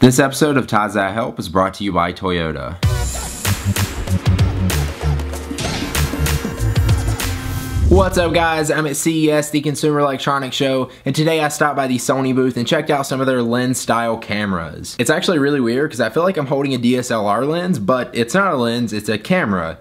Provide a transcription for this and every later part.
This episode of Ties That Help is brought to you by Toyota. What's up guys, I'm at CES, the Consumer Electronics Show, and today I stopped by the Sony booth and checked out some of their lens style cameras. It's actually really weird because I feel like I'm holding a DSLR lens, but it's not a lens, it's a camera.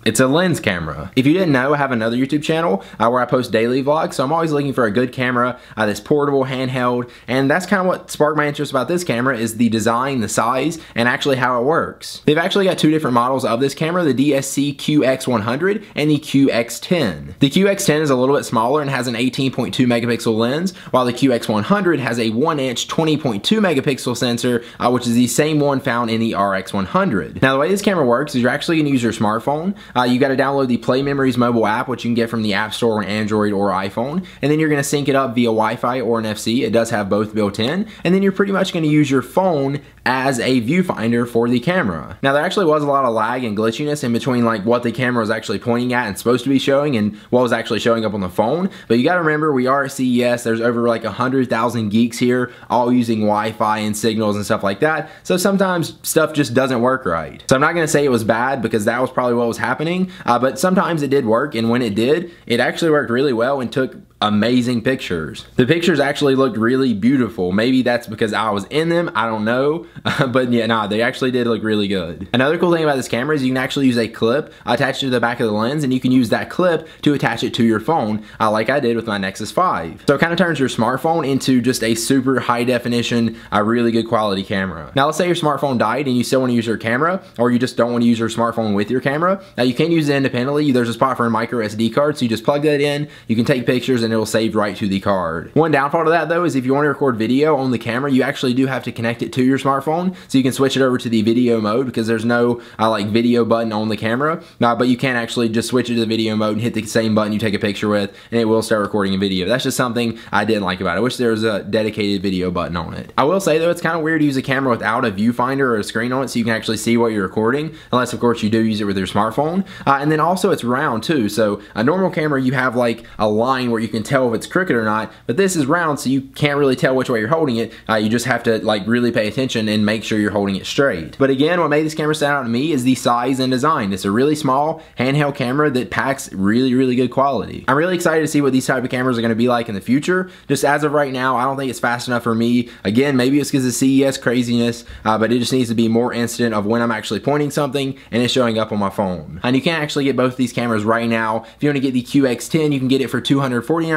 It's a lens camera. If you didn't know, I have another YouTube channel where I post daily vlogs, so I'm always looking for a good camera that's portable, handheld, and that's kind of what sparked my interest about this camera is the design, the size, and actually how it works. They've actually got two different models of this camera, the DSC-QX100 and the QX10. The QX10 is a little bit smaller and has an 18.2 megapixel lens, while the QX100 has a 1-inch 20.2 megapixel sensor, which is the same one found in the RX100. Now the way this camera works is you're actually going to use your smartphone. You got to download the Play Memories mobile app, which you can get from the App Store on Android or iPhone, and then you're going to sync it up via Wi-Fi or NFC. It does have both built in, and then you're pretty much going to use your phone as a viewfinder for the camera. Now there actually was a lot of lag and glitchiness in between like what the camera was actually pointing at and supposed to be showing and what was actually showing up on the phone, but you got to remember we are at CES. There's over like 100,000 geeks here all using Wi-Fi and signals and stuff like that, so sometimes stuff just doesn't work right. So I'm not going to say it was bad because that was probably what was happening, but sometimes it did work, and when it did, it actually worked really well and took amazing pictures. The pictures actually looked really beautiful. Maybe that's because I was in them, I don't know, but yeah, nah, they actually did look really good. Another cool thing about this camera is you can actually use a clip attached to the back of the lens, and you can use that clip to attach it to your phone, like I did with my Nexus 5. So it kind of turns your smartphone into just a super high definition, really good quality camera. Now let's say your smartphone died and you still want to use your camera, or you just don't want to use your smartphone with your camera. Now you can use it independently. There's a spot for a micro SD card, so you just plug that in, you can take pictures, and it'll save right to the card. One downfall to that though is if you want to record video on the camera, you actually do have to connect it to your smartphone, so you can switch it over to the video mode because there's no like video button on the camera, but you can actually just switch it to the video mode and hit the same button you take a picture with, and it will start recording a video. That's just something I didn't like about it. I wish there was a dedicated video button on it. I will say though, it's kind of weird to use a camera without a viewfinder or a screen on it so you can actually see what you're recording, unless of course you do use it with your smartphone. And then also it's round too, so a normal camera you have like a line where you can tell if it's crooked or not, but this is round, so you can't really tell which way you're holding it. You just have to like really pay attention and make sure you're holding it straight. But again, what made this camera stand out to me is the size and design. It's a really small handheld camera that packs really good quality. I'm really excited to see what these type of cameras are going to be like in the future. Just as of right now, I don't think it's fast enough for me. Again, maybe it's because of CES craziness, but it just needs to be more instant of when I'm actually pointing something and it's showing up on my phone. And you can actually get both of these cameras right now. If you want to get the QX10, you can get it for $249,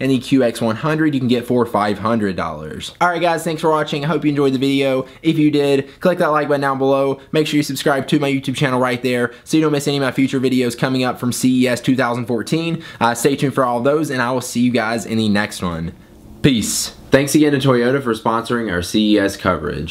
and the QX100 you can get for $500. Alright guys, thanks for watching. I hope you enjoyed the video. If you did, click that like button down below. Make sure you subscribe to my YouTube channel right there so you don't miss any of my future videos coming up from CES 2014. Stay tuned for all of those, and I will see you guys in the next one. Peace. Thanks again to Toyota for sponsoring our CES coverage.